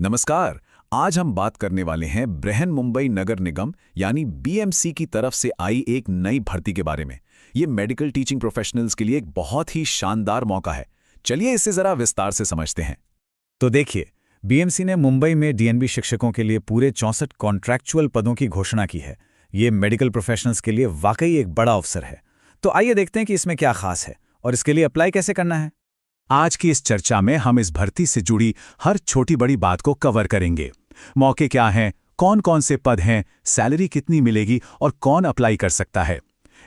नमस्कार। आज हम बात करने वाले हैं बृहन मुंबई नगर निगम यानी बीएमसी की तरफ से आई एक नई भर्ती के बारे में। ये मेडिकल टीचिंग प्रोफेशनल्स के लिए एक बहुत ही शानदार मौका है। चलिए इसे जरा विस्तार से समझते हैं। तो देखिए, बीएमसी ने मुंबई में डीएनबी शिक्षकों के लिए पूरे 64 कॉन्ट्रैक्चुअल पदों की घोषणा की है। ये मेडिकल प्रोफेशनल्स के लिए वाकई एक बड़ा अवसर है। तो आइए देखते हैं कि इसमें क्या खास है और इसके लिए अप्लाई कैसे करना है। आज की इस चर्चा में हम इस भर्ती से जुड़ी हर छोटी बड़ी बात को कवर करेंगे। मौके क्या हैं, कौन कौन से पद हैं, सैलरी कितनी मिलेगी और कौन अप्लाई कर सकता है।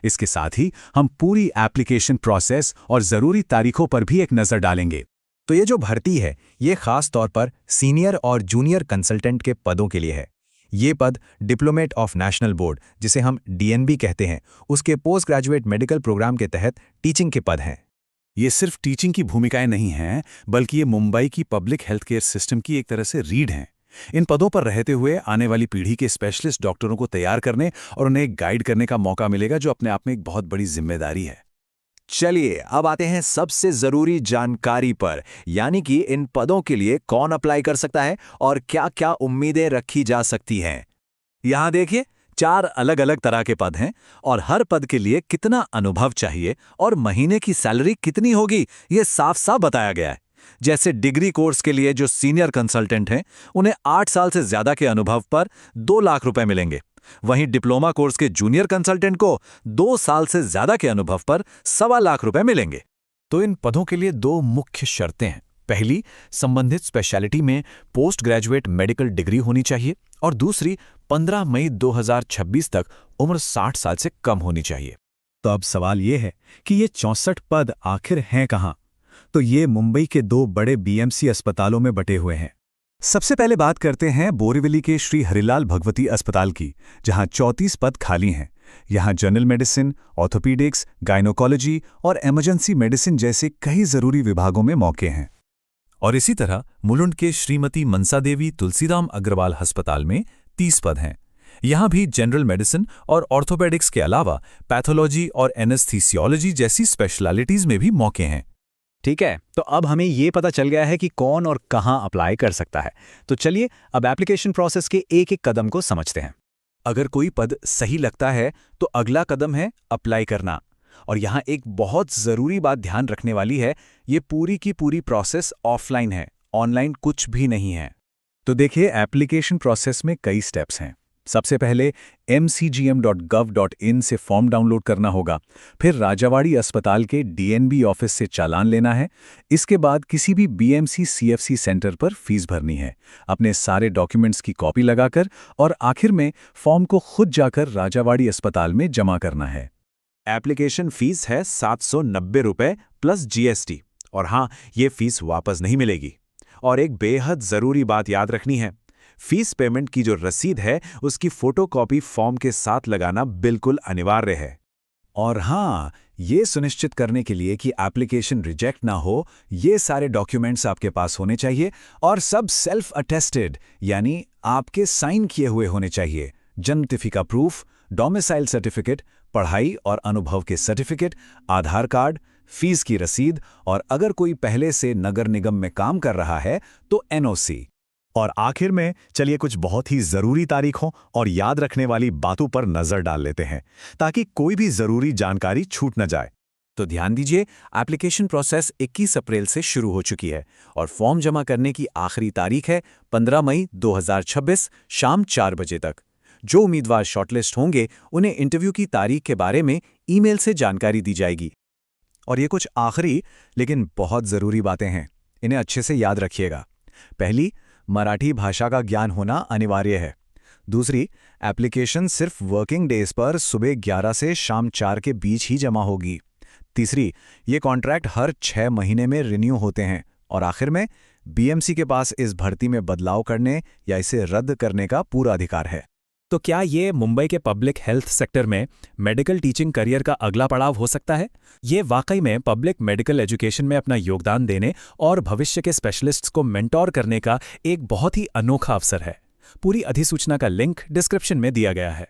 इसके साथ ही हम पूरी एप्लीकेशन प्रोसेस और ज़रूरी तारीखों पर भी एक नज़र डालेंगे। तो ये जो भर्ती है, ये खास तौर पर सीनियर और जूनियर कंसल्टेंट के पदों के लिए है। ये पद डिप्लोमेट ऑफ नेशनल बोर्ड, जिसे हम डीएनबी कहते हैं, उसके पोस्ट ग्रेजुएट मेडिकल प्रोग्राम के तहत टीचिंग के पद हैं। ये सिर्फ टीचिंग की भूमिकाएं नहीं हैं, बल्कि ये मुंबई की पब्लिक हेल्थ केयर सिस्टम की एक तरह से रीढ़ हैं। इन पदों पर रहते हुए आने वाली पीढ़ी के स्पेशलिस्ट डॉक्टरों को तैयार करने और उन्हें गाइड करने का मौका मिलेगा, जो अपने आप में एक बहुत बड़ी जिम्मेदारी है। चलिए अब आते हैं सबसे जरूरी जानकारी पर, यानी कि इन पदों के लिए कौन अप्लाई कर सकता है और क्या क्या उम्मीदें रखी जा सकती हैं। यहां देखिए, 4 अलग अलग तरह के पद हैं और हर पद के लिए कितना अनुभव चाहिए और महीने की सैलरी कितनी होगी, यह साफ साफ बताया गया है। जैसे डिग्री कोर्स के लिए जो सीनियर कंसल्टेंट हैं, उन्हें 8 साल से ज्यादा के अनुभव पर 2 लाख रुपए मिलेंगे। वहीं डिप्लोमा कोर्स के जूनियर कंसल्टेंट को 2 साल से ज्यादा के अनुभव पर 1.25 लाख रुपए मिलेंगे। तो इन पदों के लिए 2 मुख्य शर्तें हैं। पहली, संबंधित स्पेशलिटी में पोस्ट ग्रेजुएट मेडिकल डिग्री होनी चाहिए और दूसरी, 15 मई 2026 तक उम्र 60 साल से कम होनी चाहिए। तो अब सवाल ये है कि ये 64 पद आखिर हैं कहाँ? तो ये मुंबई के 2 बड़े बीएमसी अस्पतालों में बटे हुए हैं। सबसे पहले बात करते हैं बोरीवली के श्री हरिलाल भगवती अस्पताल की, जहां 34 पद खाली हैं। यहां जनरल मेडिसिन, ऑर्थोपीडिक्स, गायनोकोलॉजी और इमरजेंसी मेडिसिन जैसे कई जरूरी विभागों में मौके हैं। और इसी तरह मुलुंड के श्रीमती मनसा देवी तुलसीराम अग्रवाल अस्पताल में 30 पद हैं। यहां भी जनरल मेडिसिन और ऑर्थोपेडिक्स के अलावा पैथोलॉजी और एनेस्थीसियोलॉजी जैसी स्पेशलिटीज में भी मौके हैं। ठीक है, तो अब हमें ये पता चल गया है कि कौन और कहां अप्लाई कर सकता है। तो चलिए अब एप्लीकेशन प्रोसेस के एक एक कदम को समझते हैं। अगर कोई पद सही लगता है तो अगला कदम है अप्लाई करना। और यहाँ एक बहुत ज़रूरी बात ध्यान रखने वाली है, ये पूरी की पूरी प्रोसेस ऑफलाइन है, ऑनलाइन कुछ भी नहीं है। तो देखिए, एप्लीकेशन प्रोसेस में कई स्टेप्स हैं। सबसे पहले mcgm.gov.in से फॉर्म डाउनलोड करना होगा। फिर राजावाड़ी अस्पताल के डीएनबी ऑफिस से चालान लेना है। इसके बाद किसी भी बीएमसी सीएफसी सेंटर पर फीस भरनी है, अपने सारे डॉक्यूमेंट्स की कॉपी लगाकर, और आखिर में फॉर्म को खुद जाकर राजावाड़ी अस्पताल में जमा करना है। एप्लीकेशन फीस है 790 रुपए प्लस जीएसटी। और हाँ, ये फीस वापस नहीं मिलेगी। और एक बेहद ज़रूरी बात याद रखनी है, फीस पेमेंट की जो रसीद है, उसकी फोटोकॉपी फॉर्म के साथ लगाना बिल्कुल अनिवार्य है। और हाँ, ये सुनिश्चित करने के लिए कि एप्लीकेशन रिजेक्ट ना हो, ये सारे डॉक्यूमेंट्स आपके पास होने चाहिए और सब सेल्फ अटेस्टेड, यानी आपके साइन किए हुए होने चाहिए। जन्म तिथि का प्रूफ, डोमिसाइल सर्टिफिकेट, पढ़ाई और अनुभव के सर्टिफिकेट, आधार कार्ड, फीस की रसीद, और अगर कोई पहले से नगर निगम में काम कर रहा है तो एनओसी। और आखिर में चलिए कुछ बहुत ही जरूरी तारीखों और याद रखने वाली बातों पर नजर डाल लेते हैं, ताकि कोई भी जरूरी जानकारी छूट न जाए। तो ध्यान दीजिए, एप्लीकेशन प्रोसेस 21 अप्रैल से शुरू हो चुकी है और फॉर्म जमा करने की आखिरी तारीख है 15 मई 2026 शाम 4 बजे तक। जो उम्मीदवार शॉर्टलिस्ट होंगे, उन्हें इंटरव्यू की तारीख के बारे में ईमेल से जानकारी दी जाएगी। और ये कुछ आखिरी लेकिन बहुत ज़रूरी बातें हैं, इन्हें अच्छे से याद रखिएगा। पहली, मराठी भाषा का ज्ञान होना अनिवार्य है। दूसरी, एप्लीकेशन सिर्फ वर्किंग डेज पर सुबह 11 से शाम 4 के बीच ही जमा होगी। तीसरी, ये कॉन्ट्रैक्ट हर 6 महीने में रिन्यू होते हैं। और आखिर में, बीएमसी के पास इस भर्ती में बदलाव करने या इसे रद्द करने का पूरा अधिकार है। तो क्या ये मुंबई के पब्लिक हेल्थ सेक्टर में मेडिकल टीचिंग करियर का अगला पड़ाव हो सकता है? ये वाकई में पब्लिक मेडिकल एजुकेशन में अपना योगदान देने और भविष्य के स्पेशलिस्ट्स को मेंटोर करने का एक बहुत ही अनोखा अवसर है। पूरी अधिसूचना का लिंक डिस्क्रिप्शन में दिया गया है।